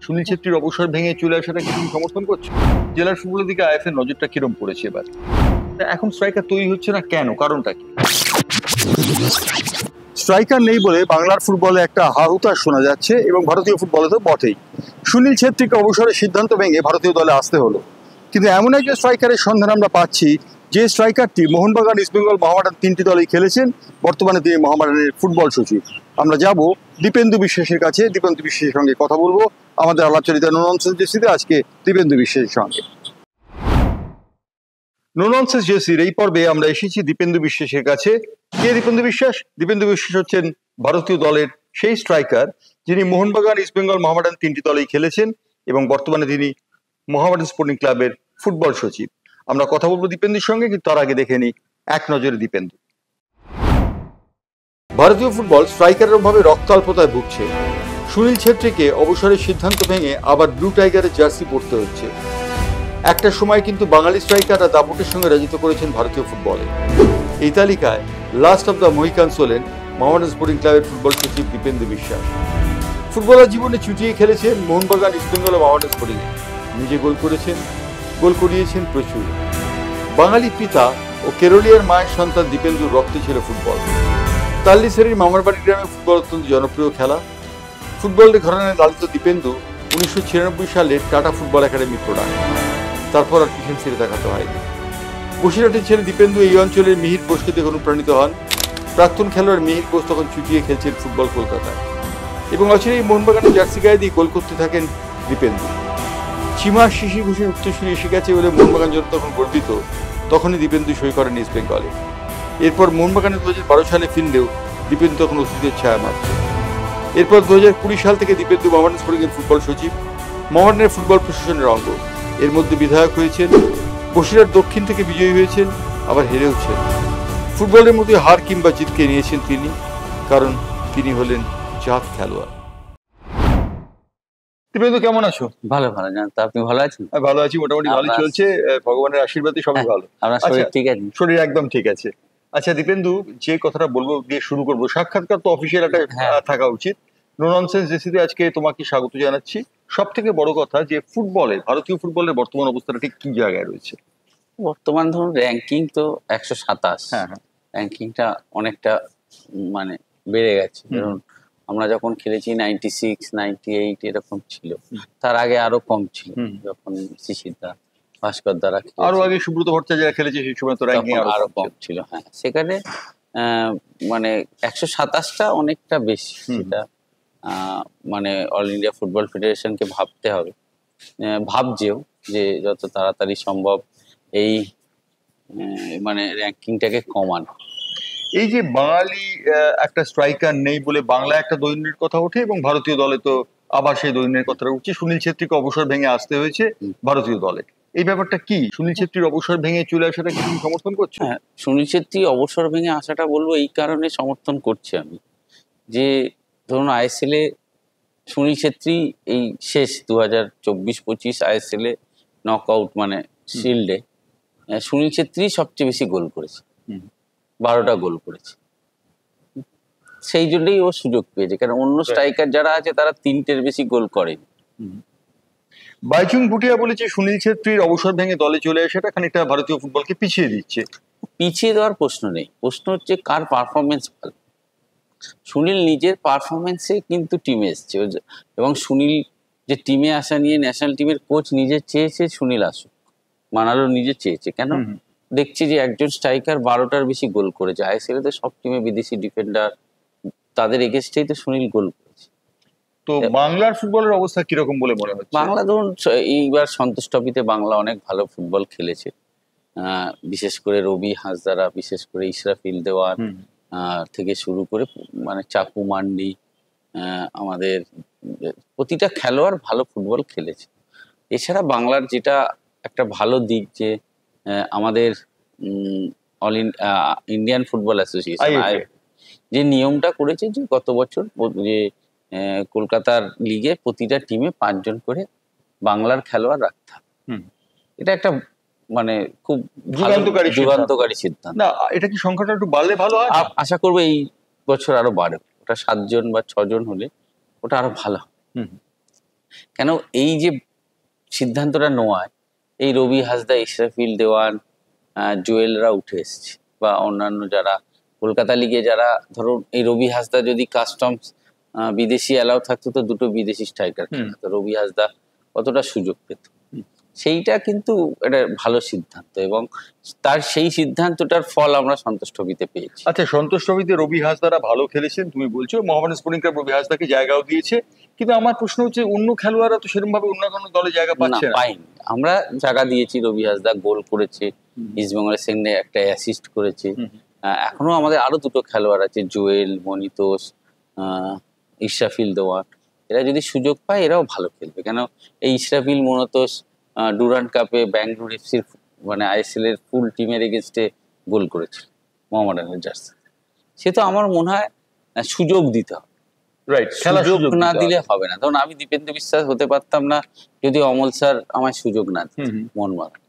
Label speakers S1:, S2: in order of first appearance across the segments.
S1: সুনীল ছেত্রীর অবসর ভেঙে চলে আসাটা কি তুমি সমর্থন করছো? জেলার ফুটবলের দিকে আইএফএর নজরটা কিরম পড়েছে এবার? এখন স্ট্রাইকার তৈরি হচ্ছে না কেন, কারণটা কি? স্ট্রাইকার নেই বলে বাংলার ফুটবলে একটা হাহুতাশ শোনা যাচ্ছে এবং ভারতীয় ফুটবলে তো বটেই। সুনীল ছেত্রীকে অবসরের সিদ্ধান্ত ভেঙে ভারতীয় দলে আসতে হলো, কিন্তু এমন একজন স্ট্রাইকারের সন্ধান আমরা পাচ্ছি যে স্ট্রাইকারটি মোহনবাগান, ইস্টবেঙ্গল, মোহামেডান তিনটি দলেই খেলেছেন। বর্তমানে তিনি মোহামেডানের ফুটবল সচিব। আমরা যাব দীপেন্দু বিশ্বাসের কাছে, দীপেন্দু বিশ্বাসের সঙ্গে কথা বলবো আমাদের আলাপচারিতা নো ননসেন্স জেসিতে আজকে দীপেন্দু বিশ্বাসের সঙ্গে। নো ননসেন্স জেসির এই পর্বে আমরা এসেছি দীপেন্দু বিশ্বাসের কাছে। কে দীপেন্দু বিশ্বাস? দীপেন্দু বিশ্বাস হচ্ছেন ভারতীয় দলের সেই স্ট্রাইকার যিনি মোহনবাগান, ইস্টবেঙ্গল, মোহামেডান তিনটি দলেই খেলেছেন এবং বর্তমানে তিনি মোহামেডান স্পোর্টিং ক্লাবের ফুটবল সচিব। আমরা কথা বলবো দীপেন্দুর সঙ্গে, কিন্তু তার আগে দেখে নিই এক নজরে দীপেন্দু। ভারতীয় ফুটবল স্ট্রাইকারের অভাবে রক্তাল্পতায় ভুগছে। সুনীল ছেত্রীকে অবসরের সিদ্ধান্ত ভেঙে আবার ব্লু টাইগারের জার্সি পরতে হচ্ছে। একটা সময় কিন্তু বাঙালি স্ট্রাইকাররা দাপটের সঙ্গে রাজিত করেছেন ভারতীয় ফুটবলে। এই তালিকায় লাস্ট অব দ্য মহিকানস হলেন মোহামেডান স্পোর্টিং ক্লাবের ফুটবল সচিব দীপেন্দু বিশ্বাস। ফুটবলার জীবনে চুটিয়ে খেলেছেন মোহনবাগান, ইস্টবেঙ্গল ও মোহামেডান স্পোর্টিংয়ে। নিজে গোল করেছেন, গোল করিয়েছেন প্রচুর। বাঙালি পিতা ও কেরলিয়ার মায়ের সন্তান দীপেন্দুর রক্তে ছিল ফুটবল। তাল্লিসেরির মামারবাড়ি গ্রামে ফুটবল অত্যন্ত জনপ্রিয় খেলা। ফুটবলের ঘরানায় লালিত দীপেন্দু 1996 সালে টাটা ফুটবল একাডেমি প্রোডাক্ট। তারপর আর পিছন ফিরে তাকাতে হয়নি। বসিরহাটের ছেলে দীপেন্দু এই অঞ্চলের মিহির বোসকে দেখে অনুপ্রাণিত হন। প্রাক্তন খেলোয়াড় মিহির বোস তখন চুটিয়ে খেলছেন ফুটবল কলকাতায় এবং অচিরেই মোহনবাগানের জার্সি গায়ে দিয়ে গোল করতে থাকেন দীপেন্দু। সীমা শিশির ঘোষের উত্তরসূরি এসে গেছে বলে মোহনবাগান জন্য তখন গর্বিত। তখনই দীপেন্দু সই করেন ইস্ট বেঙ্গলে। এরপর মোহনবাগানে 2012 সালে ফিরলেও দীপেন্দু তখন অতীতের ছায়া মাত্র। এরপর 2020 সাল থেকে দীপেন্দু মোহামেডান স্পোর্টিংয়ের ফুটবল সচিব, মোহামেডানের ফুটবল প্রশাসনের অঙ্গ। এর মধ্যে বিধায়ক হয়েছেন, বসিরহাট দক্ষিণ থেকে বিজয়ী হয়েছেন, আবার হেরেওছেন। ফুটবলের মধ্যে হার কিংবা জিতকে নিয়েছেন তিনি, কারণ তিনি হলেন জাত খেলোয়াড়। দীপেন্দু কেমন আছো?
S2: ভালো ভালো জানতো। আপনি ভালো আছেন?
S1: ভালো আছি, মোটামুটি ভালো চলছে, ভগবানের আশীর্বাদে সবই ভালো।
S2: আপনার শরীর ঠিক আছে?
S1: শরীর একদম ঠিক আছে। আচ্ছা দীপেন্দু, যে কথাটা বলবো দিয়ে শুরু করবো, সাক্ষাৎকার তো অফিসিয়াল একটা থাকা উচিত। নো ননসেন্স জেসিতে আজকে তোমাকে স্বাগত জানাচ্ছি। সব থেকে বড় কথা যে ফুটবলে, ভারতীয় ফুটবলের বর্তমান অবস্থাটা ঠিক কি জায়গায় রয়েছে?
S2: বর্তমান ধরুন র্যাঙ্কিং তো 127।
S1: হ্যাঁ হ্যাঁ,
S2: র্যাঙ্কিংটা অনেকটা মানে বেড়ে গেছে। ধরুন আমরা যখন খেলেছি 96, 98 এরকম ছিল। তার আগে আরো কম ছিল, যখন শিশিরদা, ভাস্কর দ্বারা
S1: আরো আগে সুব্রত ভট্টাচার্য খেলেছে সেই সময় তো র্যাঙ্কিং
S2: আরো কম ছিল। হ্যাঁ, সেখানে মানে 127টা অনেকটা বেশি। সেটা মানে অল ইন্ডিয়া ফুটবল ফেডারেশনকে ভাবতে হবে, ভাবছেও যে যত তাড়াতাড়ি সম্ভব এই মানে র্যাঙ্কিংটাকে কমানো।
S1: এই যে বাঙালি একটা স্ট্রাইকার নেই বলে বাংলা একটা দৈন্যের কথা ওঠে এবং ভারতীয় দলে তো আবার সেই দৈন্যের কথাটা উঠছে। সুনীল ছেত্রীকে অবসর ভেঙে আসতে হয়েছে ভারতীয় দলে। এই ব্যাপারটা কি? সুনীল ছেত্রীর অবসর ভেঙে চলে আসাটা কি তুমি সমর্থন করছো?
S2: হ্যাঁ, সুনীল ছেত্রী অবসর ভেঙে আসাটা বলবো এই কারণে সমর্থন করছি আমি, যে ধরুন আইএসএল এ সুনীল ছেত্রী এই শেষ 2024-25 আইএসএল এ নক আউট মানে শিল্ডে সুনীল ছেত্রী সবচেয়ে বেশি গোল করেছে, 12টা গোল করেছে। সেই জন্যই ও সুযোগ পেয়েছে, কারণ অন্য স্ট্রাইকার যারা আছে তারা 3টের বেশি গোল করেনি।
S1: বাইচুং ভুটিয়া বলেছে সুনীল ছেত্রীর অবসর ভেঙে দলে চলে আসাটা খানিকটা ভারতীয় ফুটবলকে পিছিয়ে দিচ্ছে।
S2: পিছিয়ে দেওয়ার প্রশ্ন নেই, প্রশ্ন হচ্ছে কার পারফরমেন্স ভালো। সুনীল নিজের পারফরমেন্সে কিন্তু টিমে এসছে, এবং সুনীল যে টিমে আসা নিয়ে ন্যাশনাল টিমের কোচ নিজে চেয়েছে সুনীল আসুক, মানালো নিজে চেয়েছে। কেন? দেখছি যে একজন স্ট্রাইকার 12টার বেশি গোল করেছে। আইএসএল তো সব টিমে বিদেশি ডিফেন্ডার, তাদের এগেনস্টেই তো সুনীল গোল করেছে।
S1: তো বাংলার ফুটবলের অবস্থা কিরকম বলে মনে হচ্ছে?
S2: বাংলা ধরুন এইবার সন্তোষ ট্রফিতে বাংলা অনেক ভালো ফুটবল খেলেছে, বিশেষ করে রবি হাঁসদারা, বিশেষ করে ইসরাফিল দেওয়ান থেকে শুরু করে মানে চাকু মান্ডি, আমাদের প্রতিটা খেলোয়াড় ভালো ফুটবল খেলেছে। এছাড়া বাংলার যেটা একটা ভালো দিক যে আমাদের অল ইন্ডিয়ান ফুটবল অ্যাসোসিয়েশন যে নিয়মটা করেছে যে গত বছর যে কলকাতার লিগে প্রতিটা টিমে 5 জন করে বাংলার খেলোয়াড় রাখতে হবে। এটা একটা মানে খুব যুগান্তকারী সিদ্ধান্ত।
S1: না, এটা কি সংখ্যাটা একটু বাড়লে ভালো হয়?
S2: আশা করবো এই বছর আরো বাড়বে, ওটা 7 জন বা 6 জন হলে ওটা আরো ভালো হয়। কেন এই যে সিদ্ধান্তটা নেওয়ায় এই রবি হাসদা, ইসরাফিল দেওয়ান, জুয়েলরা উঠে এসছে, বা অন্যান্য যারা কলকাতা লিগে যারা, ধরুন এই রবি হাসদা যদি কাস্টমস বিদেশি অ্যালাউ থাকতো তো দুটো বিদেশি স্ট্রাইকার খেলাতো, রবি হাসদা কতটা সুযোগ পেত। সেইটা কিন্তু একটা ভালো সিদ্ধান্ত, এবং তার সেই সিদ্ধান্তটার ফল আমরা সন্তোষ ট্রফিতে পেয়েছি।
S1: আচ্ছা, সন্তোষ ট্রফিতে রবি হাসদারা ভালো খেলেছেন তুমি বলছো, মোহামেডান স্পোর্টিং ক্লাব রবি হাসদাকে জায়গাও দিয়েছে, কিন্তু আমার প্রশ্ন হচ্ছে অন্য খেলোয়াড়রা তো সেরকম ভাবে অন্য কোনো দলে জায়গা
S2: না,
S1: পাচ্ছে না।
S2: পাইনি। আমরা জায়গা দিয়েছি, রবি হাসদা গোল করেছে, ইস্টবেঙ্গলের সঙ্গে একটা অ্যাসিস্ট করেছে। এখনো আমাদের আরো দুটো খেলোয়াড় আছে, জুয়েল, মনিতোষ, ইসরাফিল দেওয়ান, এরা যদি সুযোগ পায় এরাও ভালো খেলবে। কেন এই ইসরাফিল, মনিতোষ ডুরান্ড কাপে ব্যাঙ্গালোর এফসির মানে আইএসএল এর ফুল টিমের এগেনস্টে গোল করেছে মোহামেডানের জার্সি। সে তো আমার মনে হয় সুযোগ দিতে হবে,
S1: রাইট,
S2: সুযোগ না দিলে হবে না। ধরুন আমি দীপেন্দ্র বিশ্বাস হতে পারতাম না যদি অমল স্যার আমায় সুযোগ না দিত মোহনবাগান।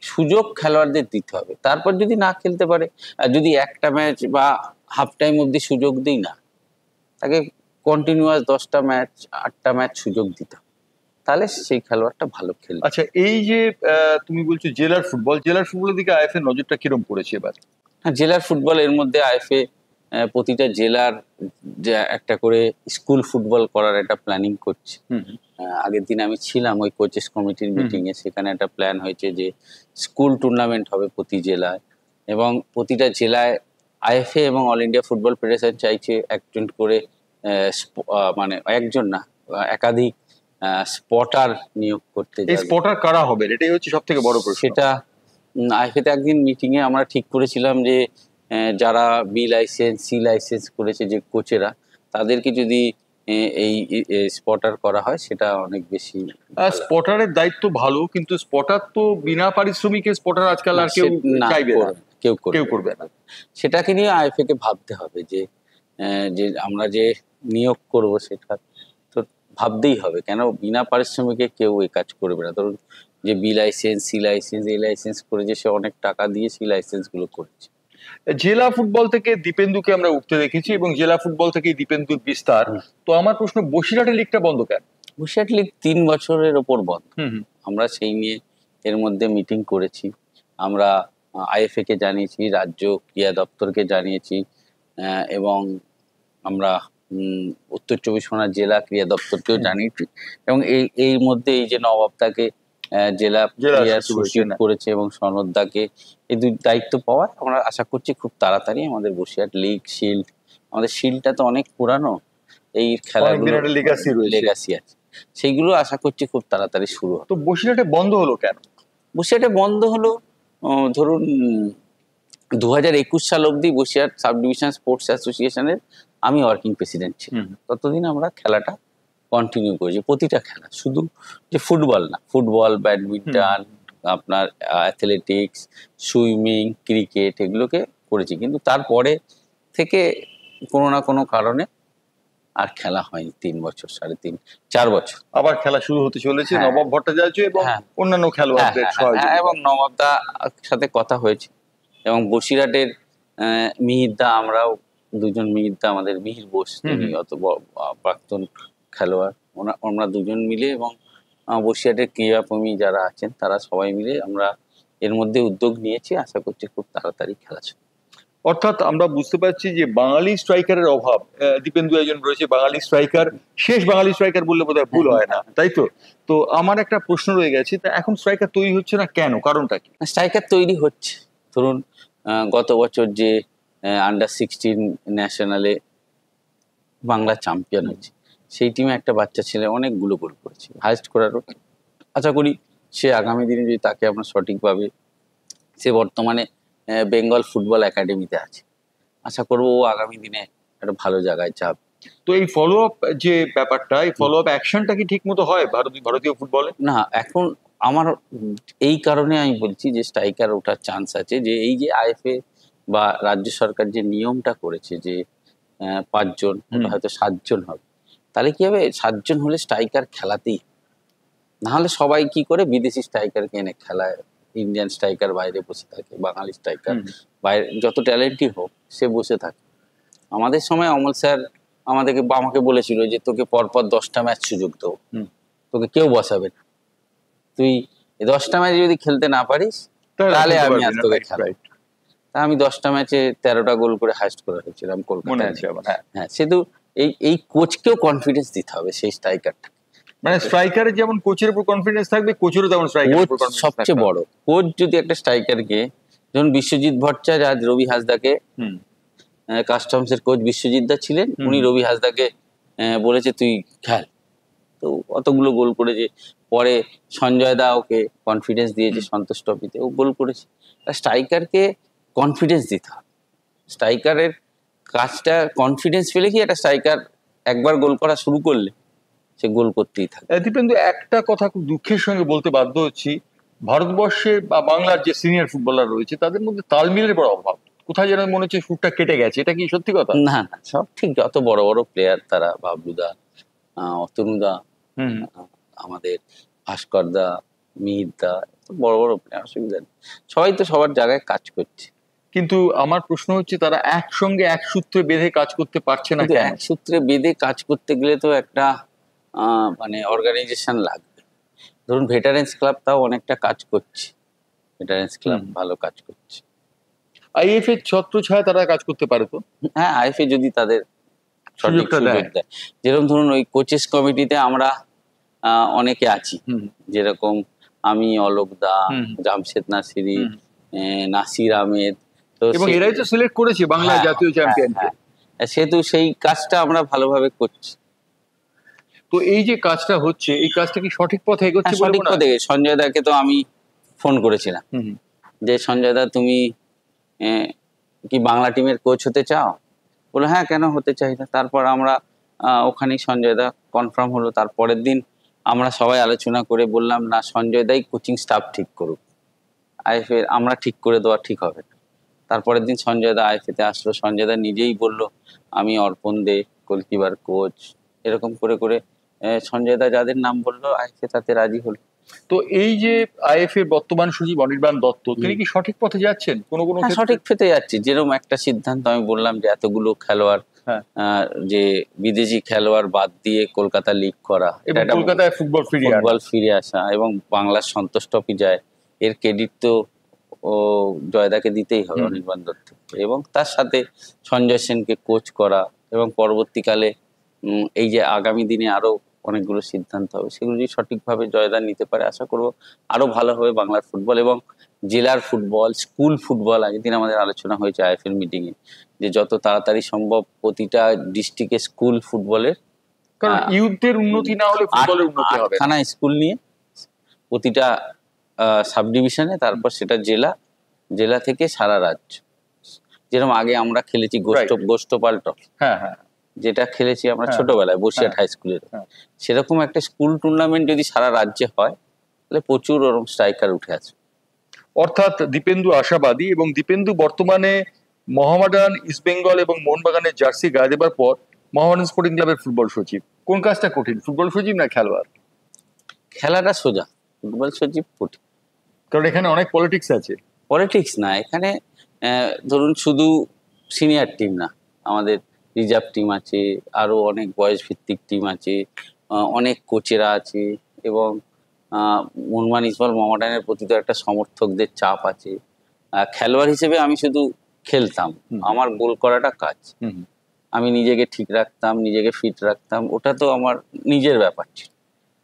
S2: সুযোগ খেলোয়াড়দের দিতে হবে, তারপর যদি না খেলতে পারে, আর যদি একটা ম্যাচ বা হাফ টাইম অব্দি সুযোগ দিই না, তাকে কন্টিনিউয়াস 10টা ম্যাচ 8টা ম্যাচ সুযোগ দিতে হবে, তাহলে সেই খেলোয়াড়টা ভালো খেলবে।
S1: আচ্ছা, এই যে তুমি বলছো জেলার ফুটবলের দিকে আইএফএ নজরটা কিরম পড়েছে এবার?
S2: হ্যাঁ, জেলার ফুটবল, এর মধ্যে আইএফএ প্রতিটা জেলার যে একটা করে স্কুল ফুটবল করার একটা প্ল্যানিং করছে। আগের দিন আমি ছিলাম ওই কোচেস কমিটির মিটিং এ, সেখানে একটা প্ল্যান হয়েছে যে স্কুল টুর্নামেন্ট হবে প্রতি জেলায়, এবং প্রতিটা জেলায় আইএফএ এবং অল ইন্ডিয়া ফুটবল ফেডারেশন চাইছে একজন করে মানে একজন না, একাধিক স্পটার নিয়োগ করতে।
S1: এই স্পটার কারা হবে এটাই হচ্ছে সবথেকে বড় প্রশ্ন।
S2: সেটা আইএফএতে একদিন মিটিং এ আমরা ঠিক করেছিলাম যে যারা বি লাইসেন্স, সি লাইসেন্স করেছে যে কোচেরা, তাদেরকে যদি এই স্পটার করা হয় সেটা অনেক বেশি।
S1: স্পটারের দায়িত্ব ভালো, কিন্তু স্পটার তো বিনা পারিশ্রমিকে স্পটার আজকাল আর কেউ চাইবে না, কেউ করবে না।
S2: সেটাকে নিয়ে আইএফএ কে ভাবতে হবে যে যে আমরা যে নিয়োগ করব সেটা তো ভাবতেই হবে। কেন বিনা পারিশ্রমিকে কেউ এই কাজ করবে না। ধরুন যে বি লাইসেন্স, সি লাইসেন্স, এ লাইসেন্স করেছে, সে অনেক টাকা দিয়ে সি লাইসেন্স গুলো করেছে।
S1: জেলা ফুটবল থেকে দীপেন্দুকে আমরা উঠতে দেখেছি, এবং জেলা ফুটবল থেকে দীপেন্দুর বিস্তার। তো আমার প্রশ্ন, বসিরহাটের লিগটা বন্ধ কেন?
S2: বসিরহাট লিগ 3 বছরের ওপর বন্ধ। আমরা সেই নিয়ে এর মধ্যে মিটিং করেছি, আমরা আইএফএ কে জানিয়েছি, রাজ্য ক্রীড়া দপ্তরকে জানিয়েছি, এবং আমরা উত্তর 24 পরগনা জেলা ক্রীড়া দপ্তরকেও জানিয়েছি, এবং এই মধ্যে এই যে নবাবদাকে জেলা ক্রীড়া সচিব করেছে এবং সনদদাকে এই দুই দায়িত্ব পাওয়ার আমরা আশা করছি খুব তাড়াতাড়ি আমাদের বসিরহাট লিগ, শিল্ড, আমাদের শিল্ডটা তো অনেক পুরানো, এই খেলাগুলো লেগাসি আছে, সেইগুলো আশা করছি খুব তাড়াতাড়ি শুরু হবে।
S1: তো বসিরহাটে বন্ধ হলো কেন?
S2: বসিরহাটে বন্ধ হলো, ধরুন 2021 সাল অবধি বসিরহাট সাব ডিভিশন স্পোর্টস অ্যাসোসিয়েশনের আমি ওয়ার্কিং প্রেসিডেন্ট ছিলাম। ততদিন আমরা খেলাটা কন্টিনিউ করেছি, প্রতিটা খেলা, শুধু যে ফুটবল না, ফুটবল, ব্যাডমিন্টন, আপনার অ্যাথলেটিক্স, সুইমিং, ক্রিকেট, এগুলোকে করেছি। কিন্তু তারপরে থেকে কোনো না কোনো কারণে আর খেলা হয়নি। 3 বছর, 3.5, 4 বছর
S1: আবার খেলা শুরু হতে চলেছে নবাব ভট্টাচার্য এবং অন্যান্য খেলোয়াড়দের সহযোগিতায়।
S2: এবং নবাবদার সাথে কথা হয়েছে, এবং বসিরহাটের মিহিরদা, আমরাও দুজন, মিহিরদা আমাদের মিহির বোস, তিনি অত প্রাক্তন খেলোয়াড়, আমরা দুজন মিলে এবং বসিরহাটের ক্রীড়াপ্রেমী যারা আছেন তারা সবাই মিলে আমরা এর মধ্যে উদ্যোগ নিয়েছি। আশা করছি খুব তাড়াতাড়ি খেলা শুরু।
S1: অর্থাৎ আমরা বুঝতে পারছি যে বাঙালি স্ট্রাইকারের অভাব। দীপেন্দু একজন রয়েছে বাঙালি স্ট্রাইকার, শেষ বাঙালি স্ট্রাইকার বললে বোধহয় ভুল হয় না, তাই তো? তো আমার একটা প্রশ্ন রয়ে গেছে, তা এখন স্ট্রাইকার তৈরি হচ্ছে না কেন, কারণটা কি?
S2: স্ট্রাইকার তৈরি হচ্ছে। ধরুন গত বছর যে আন্ডার-16 ন্যাশনালে বাংলা চ্যাম্পিয়ন হয়েছে, সেই টিমে একটা বাচ্চা ছেলে অনেকগুলো গোল করেছে, হাইস্ট করারও। আশা করি সে আগামী দিনে যদি তাকে আমরা সঠিকভাবে, সে বর্তমানে বেঙ্গল ফুটবল একাডেমিতে আছে, আশা করবো ও আগামী দিনে একটা ভালো জায়গায় যাবে।
S1: তো এই ফলো আপ যে ব্যাপারটা, এই ফলো আপ অ্যাকশনটা কি ঠিক মতো হয় ভারতীয় ফুটবলে?
S2: না, এখন আমার এই কারণে আমি বলছি যে স্ট্রাইকার ওঠার চান্স আছে, যে এই যে আইএফএ বা রাজ্য সরকার যে নিয়মটা করেছে যে 5 জন, হয়তো 7 জন হবে, তাহলে কি হবে, 7 জন হলে স্ট্রাইকার খেলাতেই, না হলে সবাই কি করে বিদেশি স্ট্রাইকারকে এনে খেলায়, ইন্ডিয়ান স্ট্রাইকার বাইরে বসে থাকে, বাঙালি স্ট্রাইকার বাইরে যত ট্যালেন্টই হোক সে বসে থাকে। আমাদের সময় অমল স্যার আমাকে বলেছিল যে তোকে পরপর 10টা ম্যাচ সুযোগ দেবো, তোকে কেউ বসাবে না, তুই 10টা ম্যাচ যদি খেলতে না পারিস তাহলে আমি আর তোকে খেলাবো। তা আমি 10টা ম্যাচে 13টা গোল করে হাইস্ট করে হয়েছিলাম কলকাতায়। হ্যাঁ, শুধু এই কোচকেও কনফিডেন্স দিতে হবে সেই স্ট্রাইকারটা।
S1: মানে স্ট্রাইকারের যেমন কোচের উপর কনফিডেন্স থাকবে, কোচেরও তেমন স্ট্রাইকারের উপর কনফিডেন্স থাকবে।
S2: সবচেয়ে বড় কোচ যদি একটা স্ট্রাইকারকে, যেমন বিশ্বজিৎ ভট্টাচার্য আজ রবি হাসদাকে, কাস্টমসের কোচ বিশ্বজিৎ দা ছিলেন, উনি রবি হাসদাকে বলেছে তুই খেল, তো অতগুলো গোল করেছে। পরে সঞ্জয় দা ওকে কনফিডেন্স দিয়েছে সন্তোষ ট্রফিতে, ও গোল করেছে। স্ট্রাইকারকে কনফিডেন্স দিতে হবে। স্ট্রাইকারের কাজটা কনফিডেন্স পেলে কি একটা স্ট্রাইকার একবার গোল করা শুরু করলে সে গোল করতেই থাকে।
S1: দীপেন্দু, একটা কথা খুব দুঃখের সঙ্গে বলতে বাধ্য হচ্ছি, ভারতবর্ষে বা বাংলার যে সিনিয়র ফুটবলার রয়েছে তাদের মধ্যে তালমিলের বড় অভাব। কোথায় যেন মনে হচ্ছে সুরটা কেটে গেছে, এটা কি সত্যি কথা?
S2: না না, সব ঠিক। যত বড় বড় প্লেয়ার তারা, বাবলুদা, অতনুদা, আমাদের ভাস্কর দা, মিহির দা, বড় বড় প্লেয়ার, অসুবিধা নেই, সবাই তো সবার জায়গায় কাজ করছে।
S1: কিন্তু আমার প্রশ্ন হচ্ছে তারা একসঙ্গে এক সূত্রে বেঁধে কাজ করতে পারছে না কেন?
S2: এক সূত্রে বেঁধে কাজ করতে গেলে তো একটা মানে অর্গানাইজেশন লাগবে। ধরুন ভেটারেন্স ক্লাব তাও অনেকটা কাজ করছে, ভেটারেন্স ক্লাব ভালো কাজ করছে।
S1: আইএফ এর ছত্রছায়া তারা কাজ করতে পারে তো?
S2: হ্যাঁ, আইএফএ যদি তাদের সঠিক সুযোগ দেয়। যেরকম ধরুন ওই কোচেস কমিটিতে আমরা অনেকে আছি, যেরকম আমি, অলোক দা, জামশেদ নাসিরি, নাসির আহমেদ, তো
S1: এবং এরাই তো সিলেক্ট করেছে বাংলা জাতীয় চ্যাম্পিয়নকে।
S2: সেহেতু সেই কাজটা আমরা ভালোভাবে করছি।
S1: তো এই যে কাজটা হচ্ছে, এই কাজটা কি সঠিক পথে এগোচ্ছে?
S2: সঠিক পথে। সঞ্জয় দাকে তো আমি ফোন করেছিলাম যে সঞ্জয় দা তুমি কি বাংলা টিমের কোচ হতে চাও? বললো হ্যাঁ, কেন হতে চাই না। তারপর আমরা ওখানেই সঞ্জয় দা কনফার্ম হলো। তারপরের দিন আমরা সবাই আলোচনা করে বললাম না, সঞ্জয় দাই কোচিং স্টাফ ঠিক করুক, আইএফএ আমরা ঠিক করে দেওয়া ঠিক হবে না। তারপরের দিন সঞ্জয় দা আইএফএতে আসলো। সঞ্জয় দা নিজেই বললো আমি অর্পণ দে গোলকিপার কোচ, এরকম করে করে সঞ্জয় দা যাদের নাম বললো আইএফএ তাতে রাজি হলো।
S1: তো এই যে আইএফএ এর বর্তমান সচিব অনির্বাণ দত্ত, তিনি কি সঠিক পথে যাচ্ছেন? কোনো
S2: সঠিক পথে যাচ্ছে। যেরকম একটা সিদ্ধান্ত আমি বললাম যে এতগুলো খেলোয়াড়, যে বিদেশি খেলোয়াড় বাদ দিয়ে কলকাতা লিগ করা,
S1: কলকাতায় ফুটবল
S2: ফিরে আসা এবং বাংলার সন্তোষ ট্রফি যায়, এর ক্রেডিট তো জয়দাকে দিতেই হবে, অনির্বাণ দত্ত। এবং তার সাথে সঞ্জয় সেনকে কোচ করা, এবং পরবর্তীকালে এই যে আগামী দিনে আরো অনেকগুলো সিদ্ধান্ত হবে, সেগুলো যদি সঠিকভাবে জয়দা নিতে পারে, আশা করবো আরো ভালো হবে বাংলার ফুটবল এবং জেলার ফুটবল, স্কুল ফুটবল। আগের দিন আমাদের আলোচনা হয়েছে আইএফএল মিটিং এ যে যত তাড়াতাড়ি সম্ভব প্রতিটা ডিস্ট্রিক্টে স্কুল ফুটবলের,
S1: কারণ ইউথদের উন্নতি না হলে ফুটবলের উন্নতি হবে না।
S2: 8খানা স্কুল নিয়ে প্রতিটা সাব ডিভিশনে, তারপর সেটা জেলা থেকে সারা রাজ্য। যেরকম আগে আমরা খেলেছি গোষ্ঠপাল ট্রফি, যেটা খেলেছি আমরা ছোটবেলায় বসিরহাট হাই স্কুলের, সেরকম একটা স্কুল টুর্নামেন্ট যদি সারা রাজ্যে হয় তাহলে প্রচুর ওরকম স্ট্রাইকার উঠে আসবে।
S1: অর্থাৎ দীপেন্দু আশাবাদী, এবং দীপেন্দু বর্তমানে মোহামেডান, ইস্টবেঙ্গল এবং মোহনবাগানের জার্সি গায়ে দেবার পর মোহামেডান স্পোর্টিং ক্লাবের ফুটবল সচিব। কোন কাজটা কঠিন, ফুটবল সচিব না খেলোয়াড়?
S2: খেলাটা সোজা, ফুটবল সচিব কঠিন,
S1: কারণ এখানে অনেক পলিটিক্স আছে।
S2: পলিটিক্স না, এখানে ধরুন শুধু সিনিয়র টিম না, আমাদের রিজার্ভ টিম আছে, আরো অনেক বয়স ভিত্তিক টিম আছে, অনেক কোচেরা আছে, এবং মোহনবাগান ইস্টবেঙ্গল মোহামেডানের প্রতি তো একটা সমর্থকদের চাপ আছে। খেলোয়াড় হিসেবে আমি শুধু খেলতাম, আমার গোল করাটা কাজ, আমি নিজেকে ঠিক রাখতাম, নিজেকে ফিট রাখতাম, ওটা তো আমার নিজের ব্যাপার ছিল।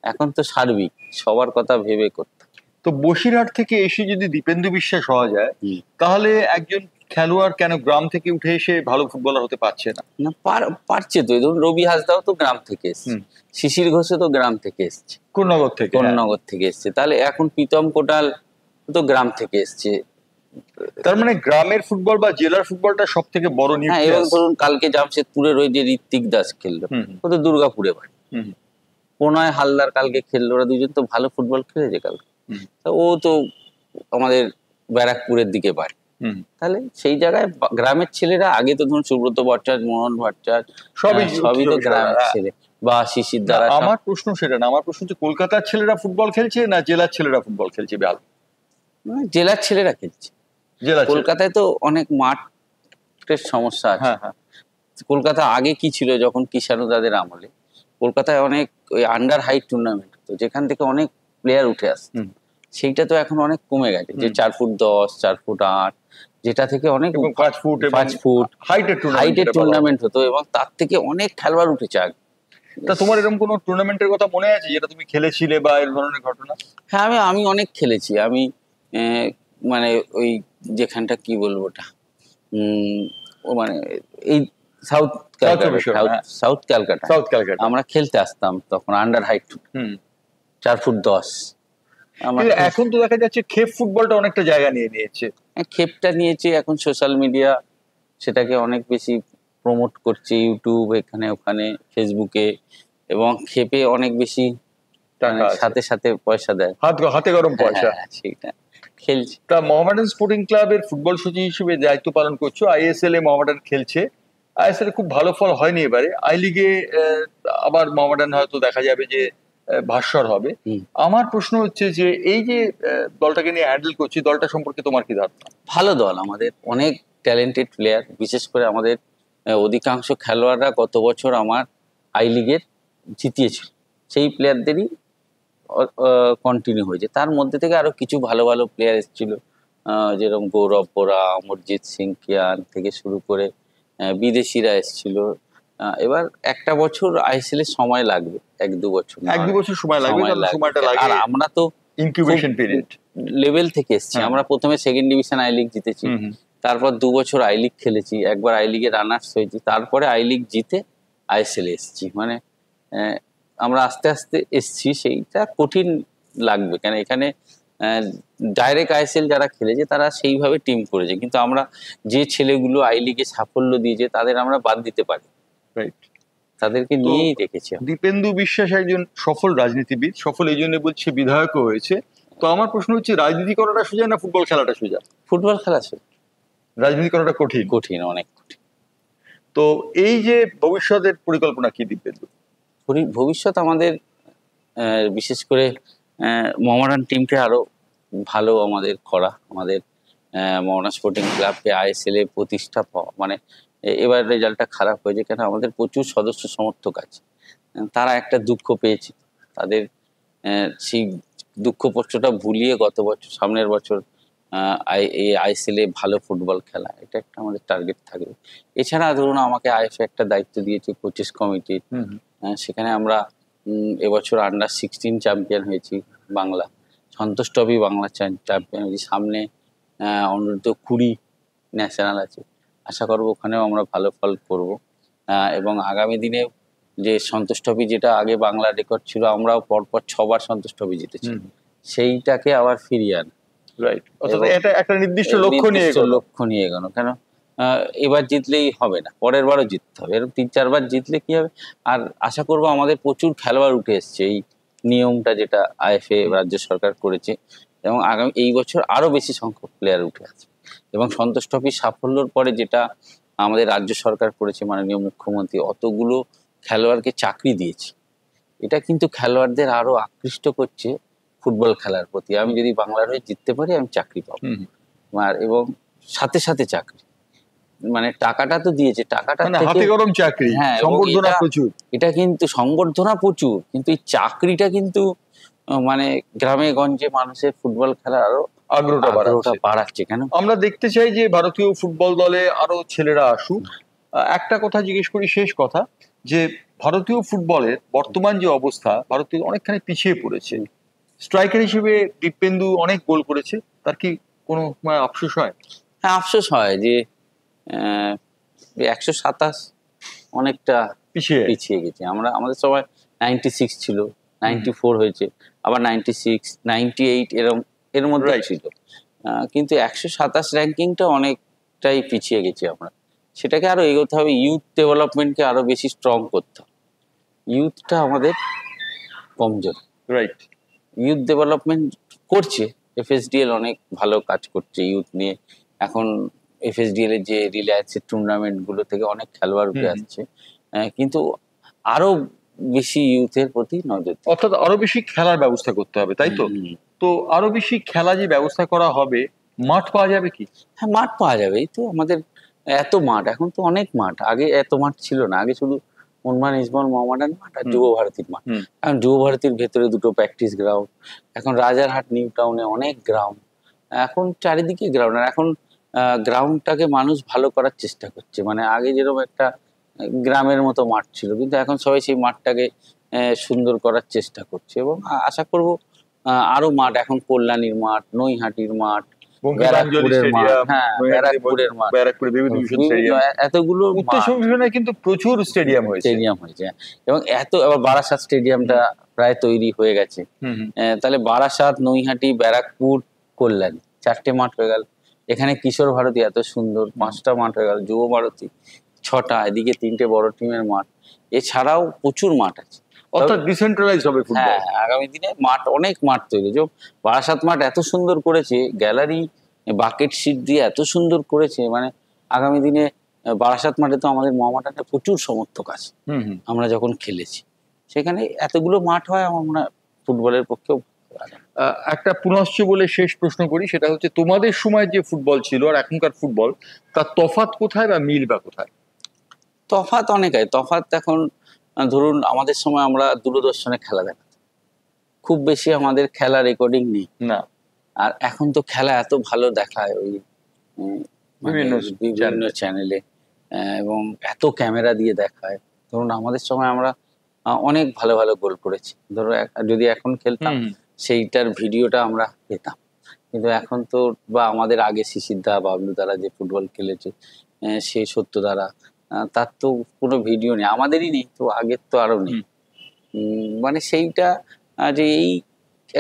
S2: এখন তো সার্বিক, সবার কথা ভেবে করতাম।
S1: তো বসিরহাট থেকে এসে যদি দীপেন্দু বিশ্বাস হওয়া যায়, তাহলে একজন খেলোয়াড় কেন গ্রাম থেকে উঠে এসে ভালো ফুটবলার হতে পারছে না?
S2: না, পারছে তো। ধরুন রবি হাসদাও তো গ্রাম থেকে এসছে, শিশির ঘোষও তো গ্রাম থেকে এসছে,
S1: কোন্নগর থেকে
S2: এসছে। তাহলে এখন প্রীতম কোটাল তো গ্রাম থেকে এসছে।
S1: তার মানে গ্রামের ফুটবল বা জেলার ফুটবলটা সব থেকে বড় নিউজ।
S2: এবং ধরুন কালকে জামশেদপুরের ওই যে ঋত্বিক দাস খেললো, ও তো দুর্গাপুরে বাড়ি। প্রণয় হালদার কালকে খেললো, ওরা দুজন তো ভালো ফুটবল খেলেছে কালকে। ও তো আমাদের ব্যারাকপুরের দিকে বাড়ি। তাহলে সেই জায়গায় গ্রামের ছেলেরা, আগে তো ধরুন সুব্রত ভট্টাচার্য, মোহন ভট্টাচার্য সবই তো গ্রামের ছেলে, বা শিশির দ্বারা।
S1: আমার প্রশ্ন সেটা না, আমার প্রশ্ন হচ্ছে কলকাতার ছেলেরা ফুটবল খেলছে না জেলার ছেলেরা ফুটবল খেলছে?
S2: জেলার ছেলেরা খেলছে। কলকাতায় তো অনেক মাঠের সমস্যা আছে, কলকাতা আগে কি ছিল, যখন কিষাণুদাদের আমলে কলকাতায় অনেক ওই আন্ডার হাইট টুর্নামেন্ট হতো, যেখান থেকে অনেক প্লেয়ার উঠে আসতো। সেইটা তো এখন অনেক কমে গেছে, যে 4 ফুট 10, 4 ফুট 8, যেটা থেকে অনেক 5 ফুট হাইটের টুর্নামেন্ট হতো, এবং তার থেকে অনেক খেলোয়াড় উঠেছে আগে।
S1: তা তোমার এরকম কোনো টুর্নামেন্টের কথা মনে আছে যেটা তুমি খেলেছিলে বা এর ধরনের ঘটনা?
S2: হ্যাঁ, আমি অনেক খেলেছি। আমি মানে ওই যেখানটা কি বলবো ওটা, ও মানে এই সাউথ ক্যালকাটা আমরা খেলতে আসতাম তখন আন্ডার হাইট 4 ফুট 10।
S1: এখন তো দেখা যাচ্ছে খেপ ফুটবলটা অনেকটা জায়গা নিয়ে নিয়েছে।
S2: খেপটা নিয়েছে এখন সোশ্যাল মিডিয়া, সেটাকে অনেক বেশি প্রমোট করছে, ইউটিউব এখানে ওখানে ফেসবুকে, এবং খেপে অনেক বেশি সাথে সাথে পয়সা দেয়,
S1: হাতে গরম পয়সা।
S2: সেইটা খেলছে।
S1: তা মোহামেডান স্পোর্টিং ক্লাবের ফুটবল সচিব হিসেবে দায়িত্ব পালন করছো, আইএসএল এ মোহামেডান খেলছে, আইএসএল এ খুব ভালো ফল হয়নি এবারে, আই লিগে আবার মোহামেডান হয়তো দেখা যাবে যে ভাস্কর হবে। আমার প্রশ্ন হচ্ছে যে এই যে দলটাকে নিয়ে হ্যান্ডেল করছি, দলটা সম্পর্কে তোমার কি ধারণা?
S2: ভালো দল, আমাদের অনেক ট্যালেন্টেড প্লেয়ার, বিশেষ করে আমাদের অধিকাংশ খেলোয়াড়রা গত বছর আমার আই লিগের জিতিয়েছিল, সেই প্লেয়ারদেরই কন্টিনিউ হয়েছে। তার মধ্যে থেকে আরো কিছু ভালো ভালো প্লেয়ার এসেছিল, যেরকম গৌরব বোরা, অমরজিৎ সিং কিয়ান থেকে শুরু করে বিদেশিরা এসেছিল। এবার একটা বছর আইএসএল এর সময় লাগবে, 1-2 বছর
S1: সময় লাগবে।
S2: আর আমরা তো
S1: ইনকিউবেশন পিরিয়ড
S2: লেভেল থেকে এসেছি। আমরা প্রথমে সেকেন্ড ডিভিশন আই লিগ জিতেছি, তারপর 2 বছর আই লিগ খেলেছি, একবার আই লিগে রানার্স হয়েছি, তারপরে আই লিগ জিতে আইএসএল এসেছি। মানে আমরা আস্তে আস্তে এসছি, সেইটা কঠিন লাগবে, কেন এখানে ডাইরেক্ট আইএসএল যারা খেলেছে তারা সেইভাবে টিম করেছে, কিন্তু আমরা যে ছেলেগুলো আই লিগে সাফল্য দিয়েছে তাদের আমরা বাদ দিতে পারি, তাদেরকে নিয়েই রেখেছি।
S1: দীপেন্দু বিশ্বাস একজন সফল রাজনীতিবিদ, সফল এই জন্য বলছে বিধায়কও হয়েছে। তো আমার প্রশ্ন হচ্ছে, রাজনীতি করাটা সোজা না ফুটবল খেলাটা সোজা?
S2: ফুটবল খেলা সোজা,
S1: রাজনীতি করাটা কঠিন,
S2: অনেক কঠিন।
S1: তো এই যে ভবিষ্যতের পরিকল্পনা কি দীপেন্দু?
S2: ভবিষ্যৎ আমাদের বিশেষ করে মোহামেডান টিমকে আরো ভালো আমাদের করা, আমাদের মোহামেডান স্পোর্টিং ক্লাবকে আইএসএল এ প্রতিষ্ঠা পাওয়া। মানে এবার রেজাল্টটা খারাপ হয়েছে, কেন আমাদের প্রচুর সদস্য সমর্থক আছে, তারা একটা দুঃখ পেয়েছে, তাদের সেই দুঃখ কষ্টটা ভুলিয়ে গত বছর সামনের বছর আইএসএল এ ভালো ফুটবল খেলা, এটা একটা আমাদের টার্গেট থাকবে। এছাড়া ধরুন আমাকে আইএফএ একটা দায়িত্ব দিয়েছে কোচেস কমিটির, সেখানে আমরা এবছর আন্ডার 16 চ্যাম্পিয়ন হয়েছি বাংলা, সন্তোষ ট্রফি বাংলা চ্যাম্পিয়ন হয়েছি, সামনে অনূর্ধ্ব 20 ন্যাশনাল আছে, আশা করবো ওখানেও আমরা ভালো ফল করব, এবং আগামী দিনে যে সন্তোষ ট্রফি, যেটা আগে বাংলার রেকর্ড ছিল, আমরাও পরপর 6 বার সন্তোষ ট্রফি জিতেছি, সেইটাকে আবার ফিরিয়ে আন।
S1: এটা একটা নির্দিষ্ট লক্ষ্য
S2: নিয়ে এগোনো, কেন এবার জিতলেই হবে না, পরের বারও জিততে হবে, এরকম 3-4 বার জিতলে কি হবে। আর আশা করবো আমাদের প্রচুর খেলোয়াড় উঠে এসছে, এই নিয়মটা যেটা আইএফএ রাজ্য সরকার করেছে, এবং এই বছর আরো বেশি সংখ্যক প্লেয়ার উঠে আছে। এবং সন্তোষ ট্রফির সাফল্যর পরে যেটা আমাদের রাজ্য সরকার করেছে, মাননীয় মুখ্যমন্ত্রী অতগুলো খেলোয়াড়কে চাকরি দিয়েছে, এটা কিন্তু খেলোয়াড়দের আরো আকৃষ্ট করছে ফুটবল খেলার প্রতি। আমি যদি বাংলার হয়ে জিততে পারি, আমি চাকরি পাবো, আর এবং সাথে সাথে চাকরি, মানে টাকাটা তো দিয়েছে, টাকাটা
S1: হাতে গরম চাকরি, সংবর্ধনা প্রচুর,
S2: এটা কিন্তু সংবর্ধনা প্রচুর, কিন্তু এই চাকরিটা কিন্তু মানে গ্রামে গঞ্জে মানুষের ফুটবল খেলার আরো আগ্রহটা বাড়াচ্ছে। কেন
S1: আমরা দেখতে চাই যে ভারতীয় ফুটবল দলে আরো ছেলেরা আসুক। একটা কথা জিজ্ঞেস করি, শেষ কথা, যে ভারতীয় ফুটবলের বর্তমান যে অবস্থা, ভারতীয় অনেকখানি পিছিয়ে পড়েছে। স্ট্রাইকার হিসেবে দীপেন্দু অনেক গোল করেছে, তার কি কোনো আফসোস হয়?
S2: হ্যাঁ, আফসোস হয় যে 127 অনেকটা পিছিয়ে গেছে। আমাদের সময় 96 ছিল, 94 হয়েছে, আবার 96, 98 এর মধ্যে ছিল, কিন্তু 127 র্যাঙ্কিংটা অনেকটাই পিছিয়ে গেছি আমরা। সেটাকে আরো এগোতে হবে, ইউথ ডেভেলপমেন্টকে আরো বেশি স্ট্রং করতে হবে। ইউথটা আমাদের কমজোর, ইউথ ডেভেলপমেন্ট করছে, এফএসডিএল অনেক ভালো কাজ করছে ইউথ নিয়ে। এখন এফএসডিএল এর যে রিলায়েন্সের টুর্নামেন্ট গুলো থেকে অনেক খেলোয়াড় উঠে আসছে, কিন্তু আরো বেশি ইউথের প্রতি নজর,
S1: অর্থাৎ আরো বেশি খেলার ব্যবস্থা করতে হবে, তাই তো? তো আরো বেশি খেলা যে ব্যবস্থা করা হবে, মাঠ পাওয়া যাবে কি?
S2: হ্যাঁ, মাঠ পাওয়া যাবে। এই তো আমাদের এত মাঠ, এখন তো অনেক মাঠ, আগে এত মাঠ ছিল না, আগে শুধু মনমান, ইসবল, মোহামেডান মাঠ আর যুব ভারতীর মাঠ। এখন যুব ভারতীর ভেতরে দুটো প্র্যাকটিস গ্রাউন্ড, এখন রাজারহাট নিউ টাউনে অনেক গ্রাউন্ড, এখন চারিদিকে গ্রাউন্ড। আর এখন গ্রাউন্ডটাকে মানুষ ভালো করার চেষ্টা করছে, মানে আগে যেরকম একটা গ্রামের মতো মাঠ ছিল, কিন্তু এখন সবাই সেই মাঠটাকে সুন্দর করার চেষ্টা করছে। এবং আশা করব আরো মাঠ, এখন কল্যাণীর মাঠ, নৈহাটির মাঠ, ব্যারাকপুরের মাঠ, হ্যাঁ ব্যারাকপুরের মাঠ, এতগুলো
S1: কিন্তু প্রচুর স্টেডিয়াম হয়েছে।
S2: এবং আবার বারাসাত স্টেডিয়ামটা প্রায় তৈরি হয়ে গেছে। তাহলে বারাসাত, নৈহাটি, ব্যারাকপুর, কল্যাণী, 4টে মাঠ হয়ে গেল। এখানে কিশোর ভারতী এত সুন্দর, 5টা মাঠ হয়ে গেল। যুব ভারতী 6টা, এদিকে 3টে বড় টিমের মাঠ, এছাড়াও প্রচুর মাঠ আছে।
S1: অর্থাৎ ডিসেন্ট্রালাইজ হবে ফুটবল।
S2: হ্যাঁ, আগামী দিনে মাঠ, অনেক মাঠ তৈরি। যে বারাসাত মাঠ এত সুন্দর করেছে, গ্যালারি, বাকেট সিট দিয়ে এত সুন্দর করেছে, মানে আগামী দিনে বারাসাত মাঠে তো আমাদের মোহামেডানের প্রচুর সমর্থক আছে, আমরা যখন খেলেছি সেখানে এতগুলো মাঠ হয়, আমার মনে হয় ফুটবলের পক্ষেও।
S1: একটা পুনশ্চ বলে শেষ প্রশ্ন করি, সেটা হচ্ছে তোমাদের সময় যে ফুটবল ছিল আর এখনকার ফুটবল, তার তফাৎ কোথায় বা মিল বা কোথায়?
S2: তফাৎ অনেক হয়। তফাৎ এখন ধরুন আমাদের সময় আমরা দূরদর্শনে খেলা দেখাতাম, খুব বেশি আমাদের খেলা রেকর্ডিং নেই
S1: না,
S2: আর এখন তো খেলা এত ভালো দেখায় ওই বিভিন্ন চ্যানেলে, এবং এত ক্যামেরা দিয়ে দেখায়। ধরুন আমাদের সময় আমরা অনেক ভালো ভালো গোল করেছি, ধরো যদি এখন খেলতাম সেইটার ভিডিওটা আমরা পেতাম, কিন্তু এখন তো, বা আমাদের আগে শিশির দা, বাবলু দ্বারা যে ফুটবল খেলেছে, সেই সত্য দ্বারা, তার তো কোনো ভিডিও নেই, আমাদেরই নেই তো, আগের তো আরো নেই। মানে সেইটা যে এই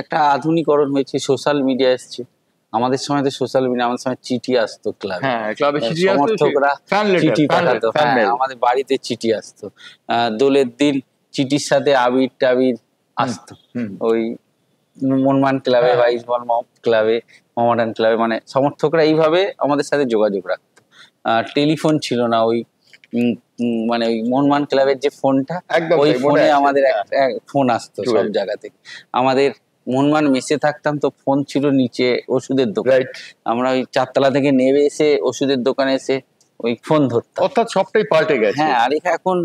S2: একটা আধুনিকরণ হয়েছে, সোশ্যাল মিডিয়া এসছে। আমাদের সময় তো সোশ্যাল মিডিয়া, আমাদের সময় চিঠি আসতো ক্লাবে, সমর্থকরা চিঠি পাঠাতো, আমাদের বাড়িতে চিঠি আসতো, দোলের দিন চিঠির সাথে আবির টাবির আসতো, ওই মনমান ক্লাবে বা ইসবল ক্লাবে, মোহামেডান ক্লাবে, মানে সমর্থকরা এইভাবে আমাদের সাথে যোগাযোগ রাখতো। টেলিফোন ছিল না, ওই মানে ওই মনমান ক্লাবের যে ফোনটা, ওই ফোনে আমাদের একটা ফোন আসতো সব জায়গা থেকে। আমাদের মনমান মেসে থাকতাম তো, ফোন ছিল নিচে ওষুধের দোকান, আমরা ওই 4তলা থেকে নেমে এসে ওষুধের দোকানে এসে ওই ফোন ধরতাম।
S1: অর্থাৎ সবটাই পাল্টে গেছে।
S2: হ্যাঁ, আর এখন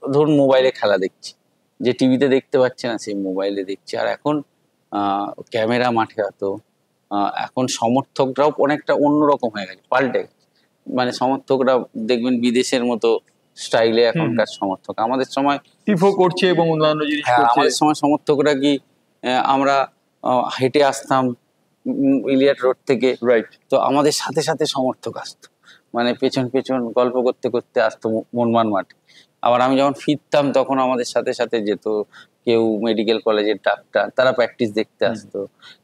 S2: ধরুন মোবাইলে খেলা দেখছি, যে টিভিতে দেখতে পাচ্ছে না সেই মোবাইলে দেখছি। আর এখন ক্যামেরা মাঠে হতো, এখন সমর্থকরাও অনেকটা অন্যরকম হয়ে গেছে, পাল্টে গেছে। মানে সমর্থকরা দেখবেন বিদেশের মতো স্টাইলে এখনকার সমর্থক। আমাদের সময়
S1: টিফো করছে এবং অন্যান্য জিনিস করছে।
S2: আমাদের সময় সমর্থকরা কি, আমরা হেঁটে আসতাম ইলিয়াট রোড থেকে, তো আমাদের সাথে সাথে সমর্থক আসতো, মানে পেছন পেছন গল্প করতে করতে আসতো মনমান মাঠে। আবার আমি যখন ফিরতাম তখন আমাদের সাথে সাথে যেত কেউ মেডিকেল কলেজের ডাক্তার, তারা প্র্যাকটিস দেখতে আসতো।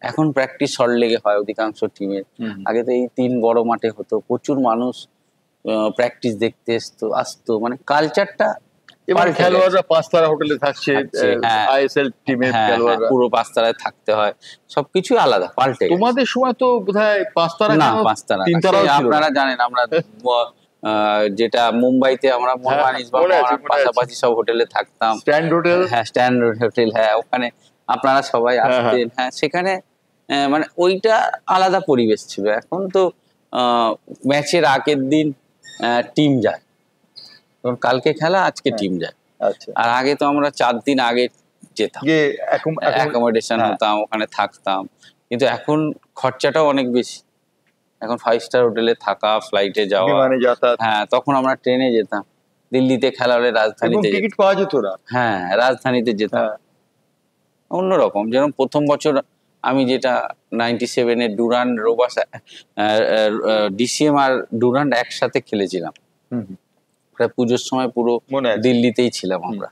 S2: এখন প্র্যাকটিস সল্টলেকে হয় অধিকাংশ টিমের, আগে তো এই 3 বড় মাঠে হতো, প্রচুর মানুষ প্র্যাকটিস দেখতে আসতো, মানে কালচারটা।
S1: এবার খেলোয়াড়রা 5 তারা হোটেলে থাকছে, আইএসএল টিমের খেলোয়াড়রা
S2: পুরো 5 তারায় থাকতে হয়, সবকিছু আলাদা, পাল্টে।
S1: তোমাদের সময় তো বোধহয় 5 তারা
S2: না, 5 তারা
S1: 3 তারাও ছিল।
S2: আপনারা জানেন, আমরা যেটা মুম্বাইতে আমরা পাশাপাশি সব হোটেলে থাকতাম,
S1: স্ট্যান্ড হোটেল,
S2: হ্যাঁ স্ট্যান্ড হোটেল, হ্যাঁ ওখানে আপনারা সবাই আসতেন। হ্যাঁ, সেখানে মানে ওইটা আলাদা পরিবেশ ছিল। এখন তো ম্যাচের আগের দিন টিম যায়, কালকে খেলা আজকে টিম যায়। আর আগে তো আমরা 4 দিন আগে যেতাম, অ্যাকোমোডেশন হতাম, ওখানে থাকতাম, কিন্তু এখন খরচাটাও অনেক বেশি। এখন 5 স্টার হোটেলে থাকা, ফ্লাইটে যাওয়া, হ্যাঁ তখন আমরা ট্রেনে যেতাম। দিল্লিতে খেলা হলে রাজধানীতে
S1: টিকিট পাওয়া যেত না,
S2: হ্যাঁ রাজধানীতে যেতাম। অন্যরকম, যেরকম প্রথম বছর আমি যেটা 97-এ ডুরান্ড রোবাস, ডিসিএম আর ডুরান্ড একসাথে খেলেছিলাম, প্রায় পুজোর সময় পুরো দিল্লিতেই ছিলাম আমরা,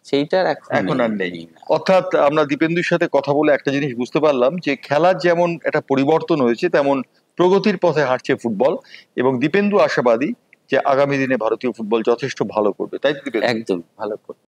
S2: সেইটার এখন আর নেই।
S1: অর্থাৎ আমরা দীপেন্দুর সাথে কথা বলে একটা জিনিস বুঝতে পারলাম যে খেলার যেমন একটা পরিবর্তন হয়েছে, তেমন প্রগতির পথে হাঁটছে ফুটবল, এবং দীপেন্দু আশাবাদী যে আগামী দিনে ভারতীয় ফুটবল যথেষ্ট ভালো করবে, তাই
S2: একদম ভালো করবে।